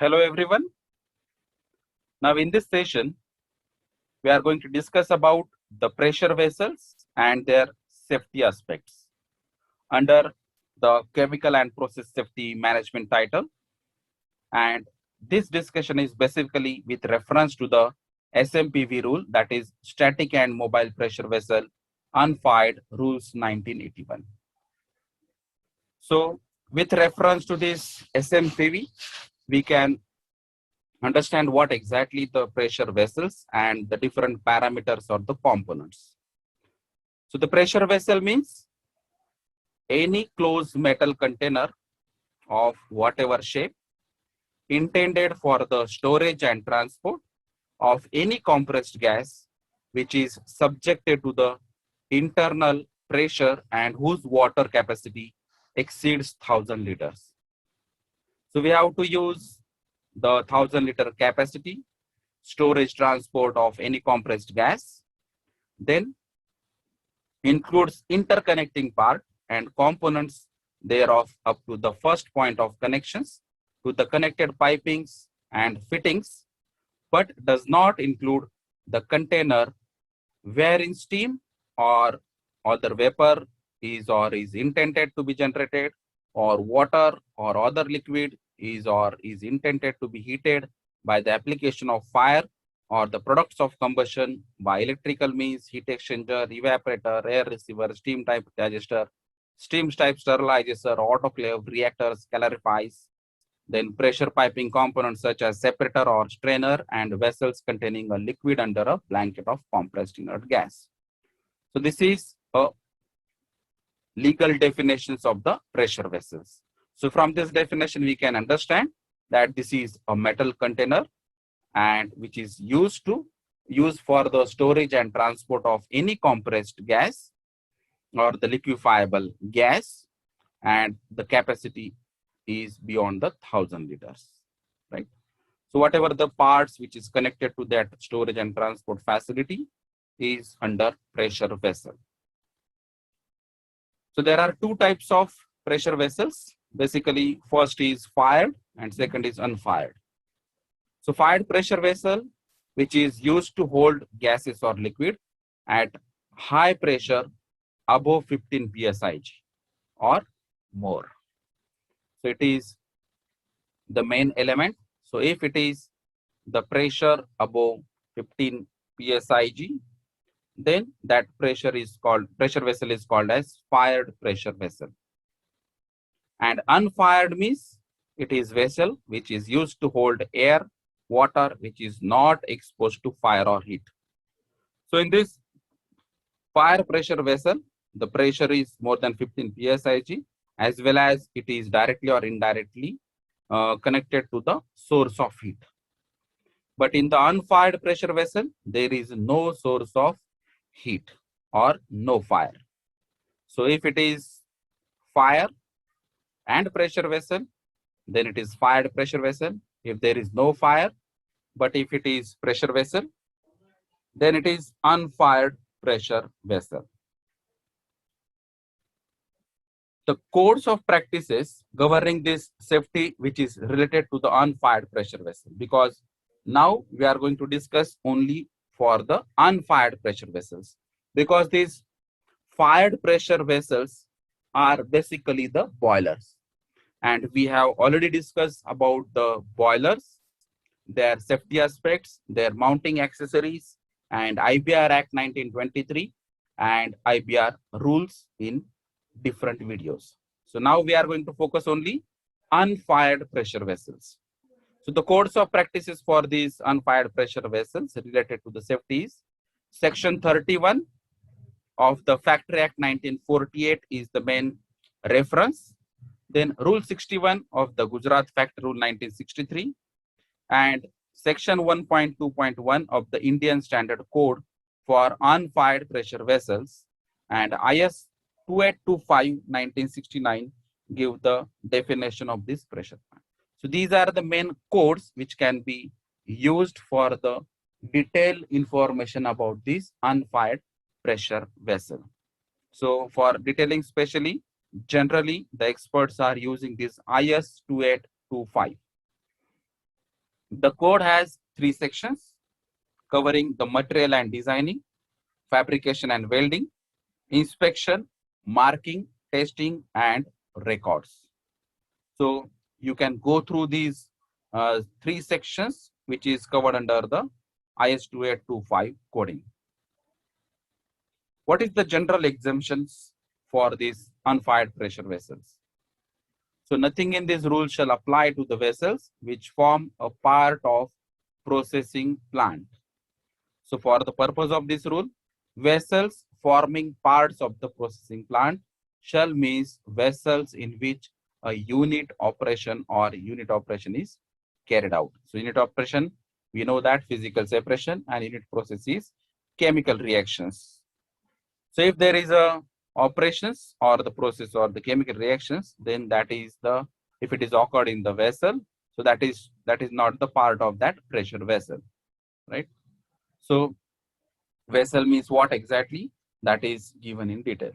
Hello everyone. Now in this session, we are going to discuss about the pressure vessels and their safety aspects under the chemical and process safety management title. And this discussion is basically with reference to the SMPV rule, that is static and mobile pressure vessel unfired rules 1981. So with reference to this SMPV, we can understand what exactly the pressure vessels and the different parameters or the components. So the pressure vessel means any closed metal container of whatever shape intended for the storage and transport of any compressed gas which is subjected to the internal pressure and whose water capacity exceeds 1000 liters. So we have to use the 1000-liter capacity, storage transport of any compressed gas, then includes interconnecting part and components thereof up to the first point of connections to the connected pipings and fittings, but does not include the container wherein steam or other vapor is intended to be generated, or water or other liquid is intended to be heated by the application of fire, or the products of combustion by electrical means, heat exchanger, evaporator, air receiver, steam type digester, steam type sterilizer, autoclave, reactors, calorifiers, then pressure piping components such as separator or strainer, and vessels containing a liquid under a blanket of compressed inert gas. So this is a legal definitions of the pressure vessels. So from this definition, we can understand that this is a metal container and which is used for the storage and transport of any compressed gas or the liquefiable gas, and the capacity is beyond the 1000 liters, right? So whatever the parts which is connected to that storage and transport facility is under pressure vessel. So there are two types of pressure vessels. Basically, first is fired and second is unfired. So fired pressure vessel, which is used to hold gases or liquid at high pressure above 15 psig or more. So it is the main element. So if it is the pressure above 15 psig, then that pressure vessel is called as fired pressure vessel. And unfired means it is vessel which is used to hold air, water which is not exposed to fire or heat. So in this fire pressure vessel, the pressure is more than 15 psig, as well as it is directly or indirectly connected to the source of heat. But in the unfired pressure vessel, there is no source of heat or no fire. So if it is fire and pressure vessel, then it is fired pressure vessel. If there is no fire, but if it is pressure vessel, then it is unfired pressure vessel. The codes of practices governing this safety, which is related to the unfired pressure vessel, because now we are going to discuss only for the unfired pressure vessels, because these fired pressure vessels are basically the boilers. And we have already discussed about the boilers, their safety aspects, their mounting accessories, and IBR Act 1923 and IBR rules in different videos. So now we are going to focus only unfired pressure vessels. So the codes of practices for these unfired pressure vessels related to the safety is Section 31 of the Factory Act 1948 is the main reference. Then Rule 61 of the Gujarat Factory Rule 1963 and Section 1.2.1 of the Indian Standard Code for unfired pressure vessels, and IS 2825/1969 give the definition of this pressure point. So these are the main codes which can be used for the detailed information about this unfired pressure vessel. So for detailing specially, generally the experts are using this IS 2825. The code has 3 sections covering the material and designing, fabrication and welding, inspection, marking, testing, and records. So you can go through these 3 sections, which is covered under the IS 2825 coding. What is the general exemptions for these unfired pressure vessels? So nothing in this rule shall apply to the vessels which form a part of processing plant. So for the purpose of this rule, vessels forming parts of the processing plant shall means vessels in which a unit operation is carried out. So unit operation, we know that physical separation, and unit process is chemical reactions. So if there is a operations or the process or the chemical reactions, then that is the, if it is occurred in the vessel, so that is not the part of that pressure vessel, right? So vessel means what exactly? That is given in detail.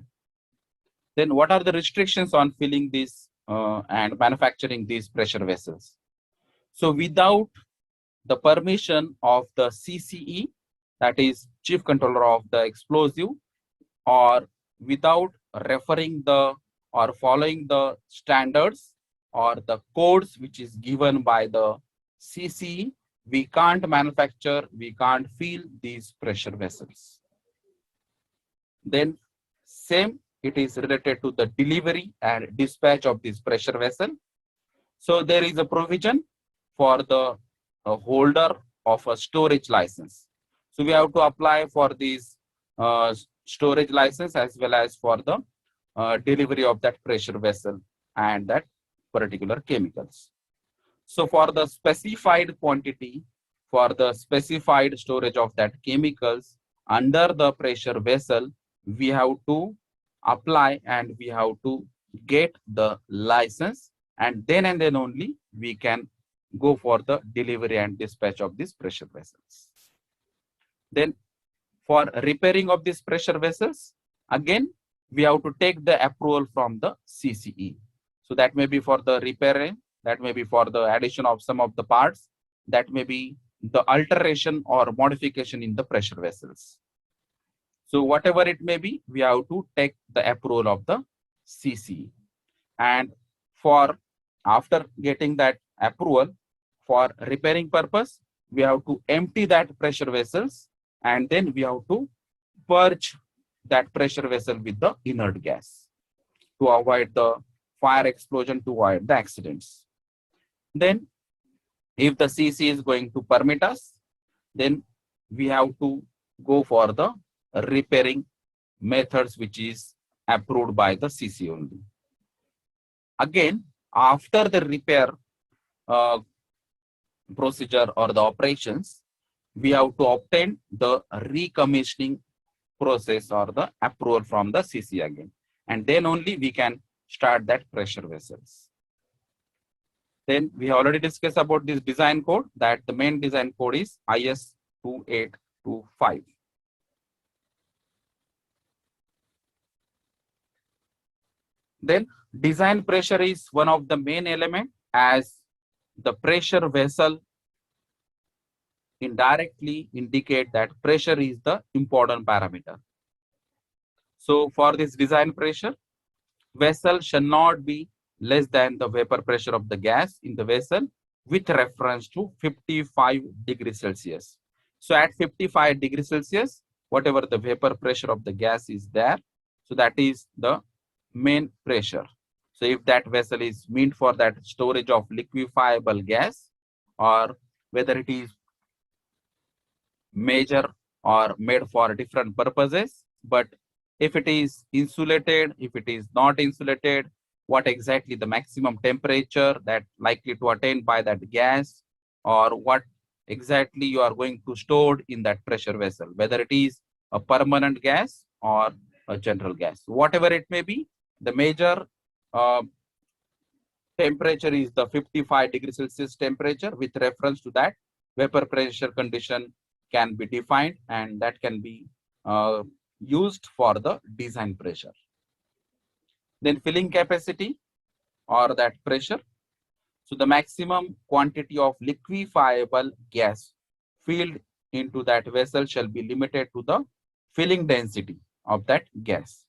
Then what are the restrictions on filling this and manufacturing these pressure vessels? So without the permission of the CCE, that is Chief Controller of the Explosive, or without referring the or following the standards or the codes which is given by the CCE, we can't manufacture, we can't fill these pressure vessels. Then same, it is related to the delivery and dispatch of this pressure vessel. So there is a provision for the holder of a storage license. So we have to apply for these storage license as well as for the delivery of that pressure vessel and that particular chemicals. So for the specified quantity, for the specified storage of that chemicals under the pressure vessel, we have to apply and we have to get the license, and then only we can go for the delivery and dispatch of these pressure vessels. Then for repairing of these pressure vessels, again, we have to take the approval from the CCE. So that may be for the repairing, that may be for the addition of some of the parts, that may be the alteration or modification in the pressure vessels. So whatever it may be, we have to take the approval of the CCE. And for after getting that approval, for repairing purpose, we have to empty that pressure vessels, and then we have to purge that pressure vessel with the inert gas to avoid the fire explosion, to avoid the accidents. Then if the CC is going to permit us, then we have to go for the repairing methods which is approved by the CC only. Again, after the repair procedure or the operations, we have to obtain the recommissioning process or the approval from the CC again, and then only we can start that pressure vessels. Then we have already discussed about this design code, that the main design code is IS 2825. Then design pressure is one of the main element, as the pressure vessel indirectly indicate that pressure is the important parameter. So for this design pressure, vessel shall not be less than the vapor pressure of the gas in the vessel with reference to 55 degrees Celsius. So at 55 degrees Celsius, whatever the vapor pressure of the gas is there, so that is the main pressure. So if that vessel is meant for that storage of liquefiable gas, or whether it is major or made for different purposes, but if it is insulated, if it is not insulated, what exactly the maximum temperature that likely to attain by that gas, or what exactly you are going to store in that pressure vessel, whether it is a permanent gas or a general gas, whatever it may be, the major temperature is the 55 degrees Celsius temperature. With reference to that, vapor pressure condition can be defined, and that can be used for the design pressure. Then filling capacity or that pressure. So the maximum quantity of liquefiable gas filled into that vessel shall be limited to the filling density of that gas.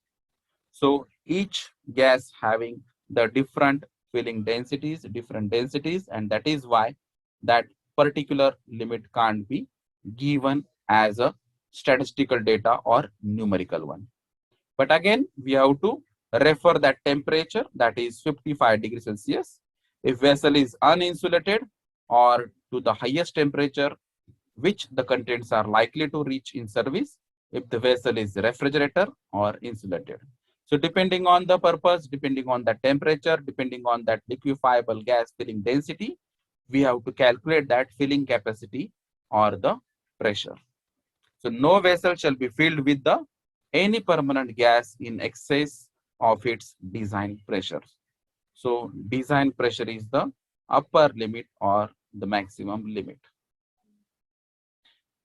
So each gas having the different filling densities, and that is why that particular limit can't be given as a statistical data or numerical one. But again, we have to refer that temperature, that is 55 degrees Celsius. If vessel is uninsulated, or to the highest temperature which the contents are likely to reach in service if the vessel is refrigerator or insulated. So depending on the purpose, depending on the temperature, depending on that liquefiable gas filling density, we have to calculate that filling capacity or the pressure. So no vessel shall be filled with the any permanent gas in excess of its design pressure. So design pressure is the upper limit or the maximum limit.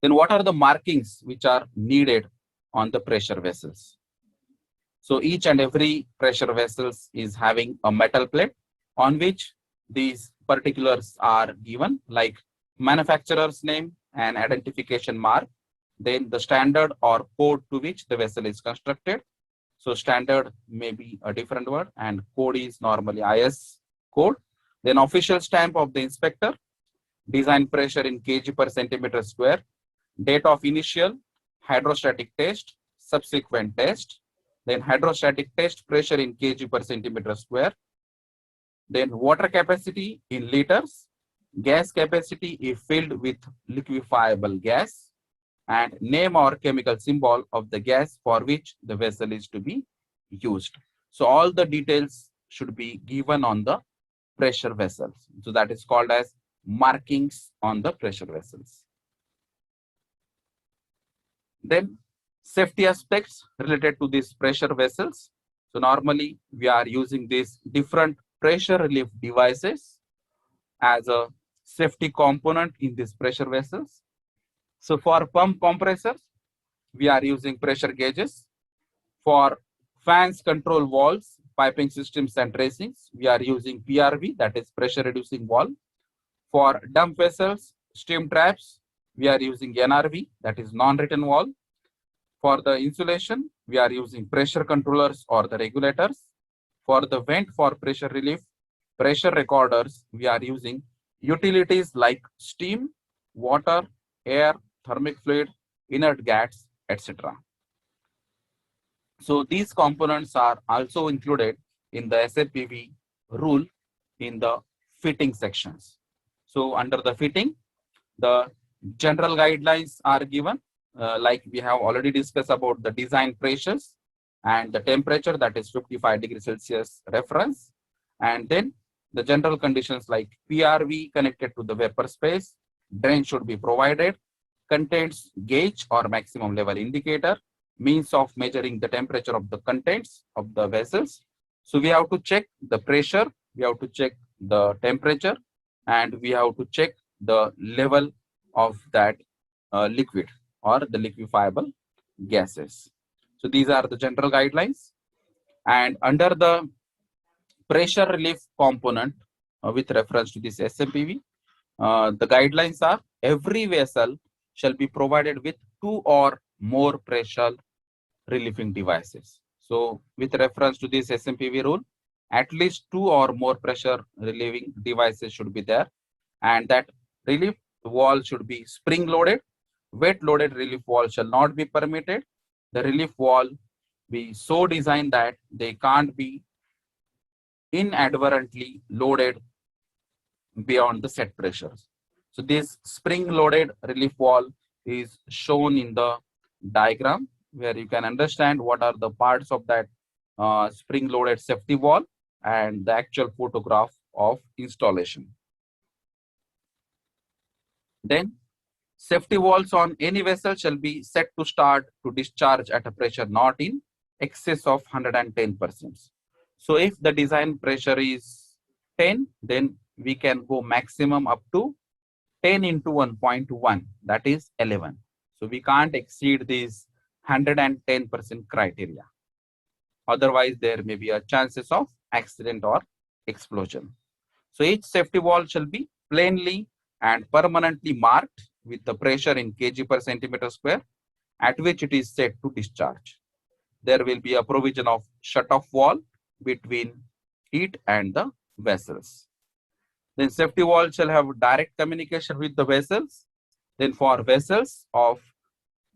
Then what are the markings which are needed on the pressure vessels? So each and every pressure vessels is having a metal plate on which these particulars are given, like manufacturer's name and identification mark, then the standard or code to which the vessel is constructed. So standard may be a different word and code is normally IS code. Then official stamp of the inspector, design pressure in kg per centimeter square, date of initial hydrostatic test, subsequent test, then hydrostatic test pressure in kg per centimeter square, then water capacity in liters, gas capacity if filled with liquefiable gas, and name or chemical symbol of the gas for which the vessel is to be used. So all the details should be given on the pressure vessels. So that is called as markings on the pressure vessels. Then safety aspects related to these pressure vessels. So normally we are using these different pressure relief devices as a safety component in these pressure vessels. So for pump compressors, we are using pressure gauges. For fans, control valves, piping systems and tracings, we are using PRV, that is pressure reducing valve. For dump vessels, steam traps, we are using NRV, that is non-return valve. For the insulation, we are using pressure controllers or the regulators. For the vent for pressure relief, pressure recorders, we are using utilities like steam, water, air, thermic fluid, inert gas, etc. So these components are also included in the SFPV rule in the fitting sections. So under the fitting, the general guidelines are given, like we have already discussed about the design pressures and the temperature, that is 55 degrees Celsius reference. And then the general conditions like PRV connected to the vapor space, drain should be provided, contents gauge or maximum level indicator, means of measuring the temperature of the contents of the vessels. So we have to check the pressure, we have to check the temperature, and we have to check the level of that liquid or the liquefiable gases. So these are the general guidelines. And under the pressure relief component with reference to this SMPV, the guidelines are every vessel shall be provided with 2 or more pressure relieving devices. So with reference to this SMPV rule, at least 2 or more pressure relieving devices should be there, and that relief wall should be spring loaded. Wet loaded relief wall shall not be permitted. The relief wall be so designed that they can't be inadvertently loaded beyond the set pressures. So this spring loaded relief wall is shown in the diagram, where you can understand what are the parts of that spring loaded safety wall and the actual photograph of installation. Then safety valves on any vessel shall be set to start to discharge at a pressure not in excess of 110%. So if the design pressure is 10, then we can go maximum up to 10 into 1.1, that is 11. So we can't exceed this 110% criteria. Otherwise, there may be a chances of accident or explosion. So each safety valve shall be plainly and permanently marked with the pressure in kg per centimeter square at which it is set to discharge. There will be a provision of shut-off valve between it and the vessels. Then safety valve shall have direct communication with the vessels. Then for vessels of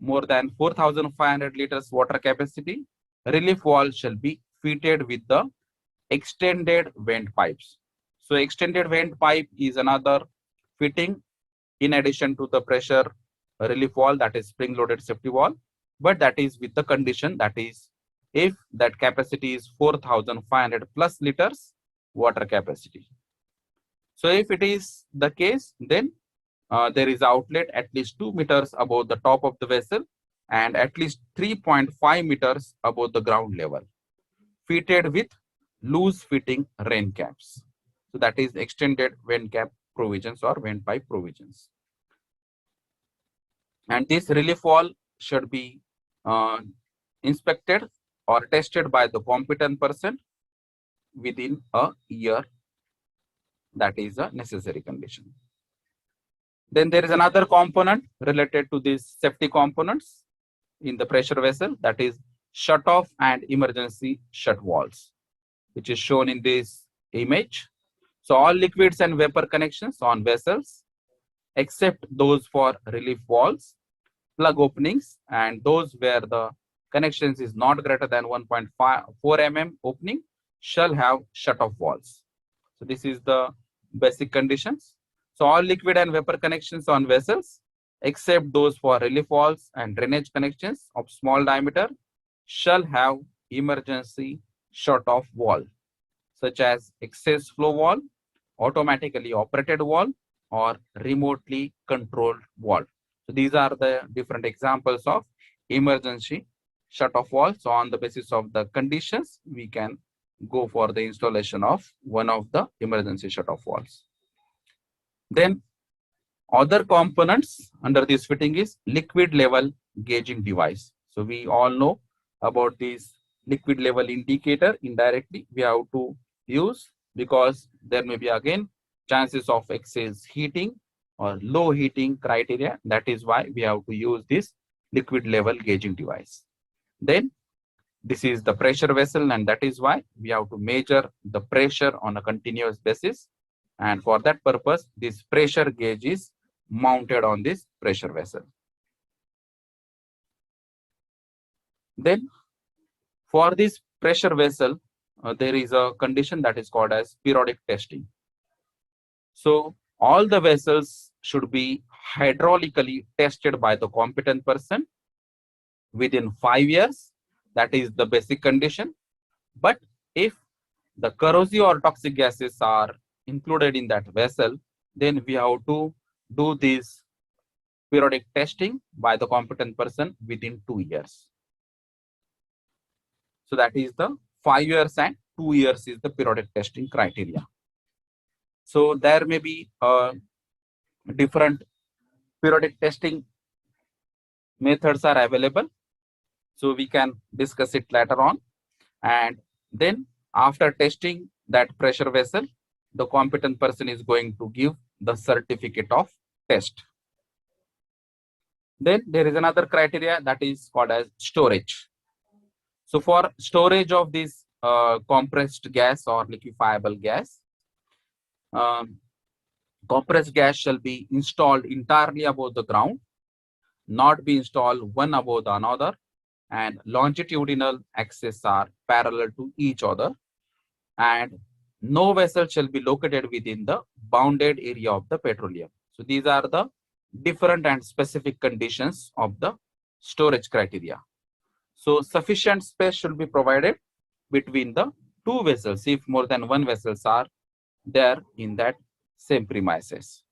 more than 4,500 liters water capacity, relief valve shall be fitted with the extended vent pipes. So extended vent pipe is another fitting in addition to the pressure relief valve, that is spring loaded safety valve, but that is with the condition, that is if that capacity is 4,500 plus liters water capacity. So if it is the case, then there is outlet at least 2 meters above the top of the vessel and at least 3.5 meters above the ground level, fitted with loose fitting rain caps. So that is extended vent cap provisions or vent pipe provisions. And this relief valve should be inspected or tested by the competent person within a year. That is a necessary condition. Then there is another component related to these safety components in the pressure vessel, that is shut off and emergency shut valves, which is shown in this image. So all liquids and vapor connections on vessels, except those for relief valves, plug openings, and those where the connections is not greater than 1.4 mm opening, shall have shut off valves. So this is the basic conditions. So all liquid and vapor connections on vessels, except those for relief valves and drainage connections of small diameter, shall have emergency shut off valve, such as excess flow valve, automatically operated valve, or remotely controlled valve. So these are the different examples of emergency shut off valve. So on the basis of the conditions, we can go for the installation of one of the emergency shut off valves. Then other components under this fitting is liquid level gauging device. So we all know about this liquid level indicator. Indirectly we have to use, because there may be again chances of excess heating or low heating criteria. That is why we have to use this liquid level gauging device. Then this is the pressure vessel, and that is why we have to measure the pressure on a continuous basis. And for that purpose, this pressure gauge is mounted on this pressure vessel. Then for this pressure vessel, there is a condition that is called as periodic testing. So all the vessels should be hydraulically tested by the competent person within 5 years. That is the basic condition. But if the corrosive or toxic gases are included in that vessel, then we have to do this periodic testing by the competent person within 2 years. So that is the 5 years and 2 years is the periodic testing criteria. So there may be different periodic testing methods are available. So we can discuss it later on. And then after testing that pressure vessel, the competent person is going to give the certificate of test. Then there is another criteria that is called as storage. So for storage of this compressed gas or liquefiable gas, compressed gas shall be installed entirely above the ground, not be installed one above the another, and longitudinal axes are parallel to each other, and no vessel shall be located within the bounded area of the petroleum. So these are the different and specific conditions of the storage criteria. So sufficient space should be provided between the two vessels if more than one vessels are there in that same premises.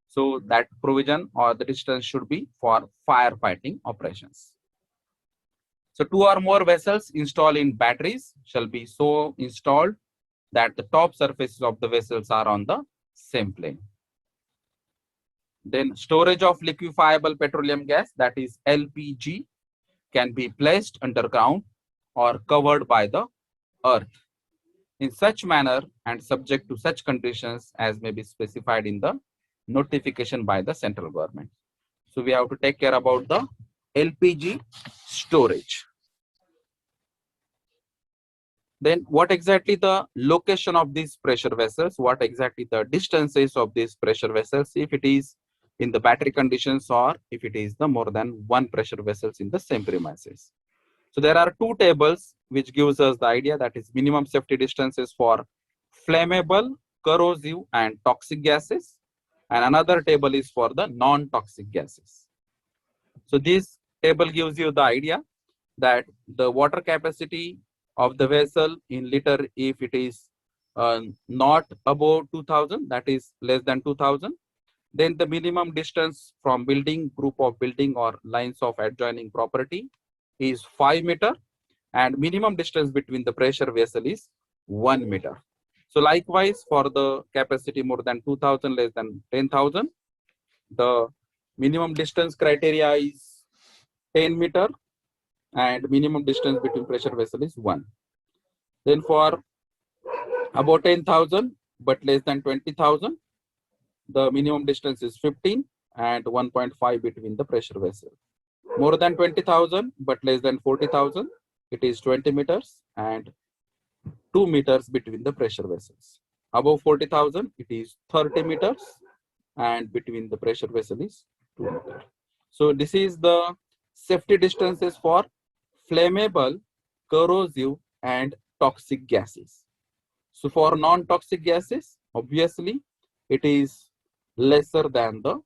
So that provision or the distance should be for firefighting operations. So 2 or more vessels installed in batteries shall be so installed that the top surfaces of the vessels are on the same plane. Then storage of liquefiable petroleum gas, that is LPG, can be placed underground or covered by the earth. in such manner and subject to such conditions as may be specified in the notification by the central government. So we have to take care about the LPG storage. Then what exactly the location of these pressure vessels, what exactly the distances of these pressure vessels, if it is in the battery conditions or if it is the more than one pressure vessels in the same premises. So there are two tables which gives us the idea, that is minimum safety distances for flammable, corrosive and toxic gases, and another table is for the non-toxic gases. So this table gives you the idea that the water capacity of the vessel in liter, if it is not above 2000, that is less than 2000, then the minimum distance from building, group of building or lines of adjoining property is 5 meter, and minimum distance between the pressure vessel is 1 meter. So likewise, for the capacity more than 2000, less than 10,000, the minimum distance criteria is 10 meter and minimum distance between pressure vessel is 1. Then for about 10,000 but less than 20,000, the minimum distance is 15 and 1.5 between the pressure vessel. More than 20,000 but less than 40,000, it is 20 meters and 2 meters between the pressure vessels. Above 40,000, it is 30 meters and between the pressure vessel is 2 meters. So this is the safety distances for flammable, corrosive and toxic gases. So for non-toxic gases, obviously it is lesser than the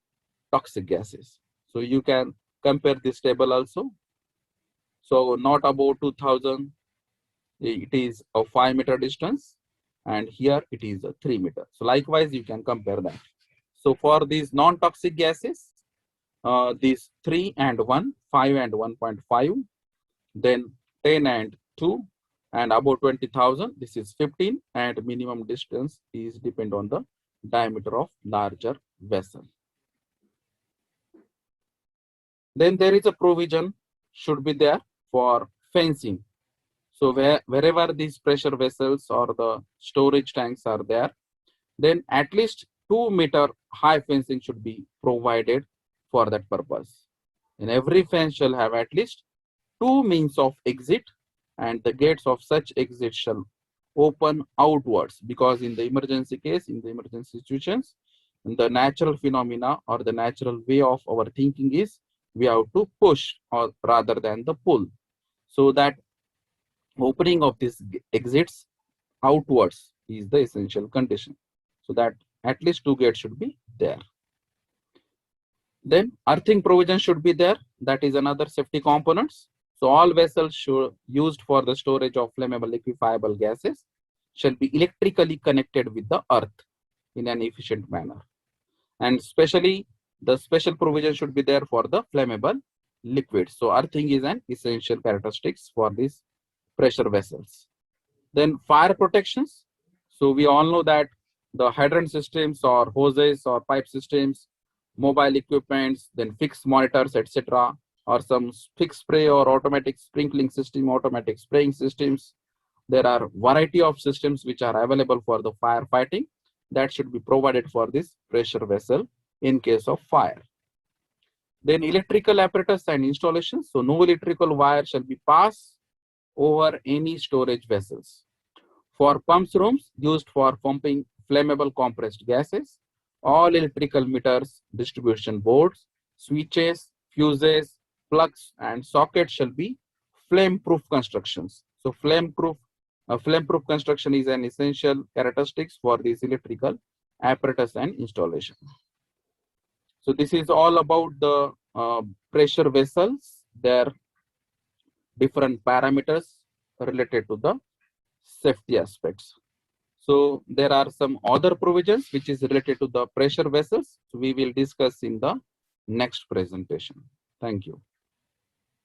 toxic gases. So you can compare this table also. So not above 2000, it is a 5 meter distance, and here it is a 3 meter. So likewise, you can compare that. So for these non-toxic gases, these 3 and 1, 5 and 1.5, then 10 and 2, and about 20,000, this is 15, and minimum distance is depend on the diameter of larger vessel. Then there is a provision should be there for fencing. So wherever these pressure vessels or the storage tanks are there, then at least 2 meter high fencing should be provided for that purpose. And every fence shall have at least 2 means of exit, and the gates of such exit shall open outwards, because in the emergency case, in the emergency situations, the natural phenomena or the natural way of our thinking is we have to push or rather than the pull. So that opening of these exits outwards is the essential condition. So that at least 2 gates should be there. Then earthing provision should be there. That is another safety components. So all vessels used for the storage of flammable liquefiable gases shall be electrically connected with the earth in an efficient manner. And especially the special provision should be there for the flammable liquids. So earthing is an essential characteristics for these pressure vessels. Then fire protections. So we all know that the hydrant systems or hoses or pipe systems, mobile equipments, then fixed monitors, etc., or some fixed spray or automatic sprinkling system, automatic spraying systems. There are variety of systems which are available for the firefighting that should be provided for this pressure vessel in case of fire. Then electrical apparatus and installations. So no electrical wire shall be passed over any storage vessels. For pumps rooms used for pumping flammable compressed gases, all electrical meters, distribution boards, switches, fuses, plugs and sockets shall be flame-proof constructions. So flame-proof construction is an essential characteristics for these electrical apparatus and installation. So this is all about the pressure vessels, their different parameters related to the safety aspects. So there are some other provisions which is related to the pressure vessels. So we will discuss in the next presentation. Thank you.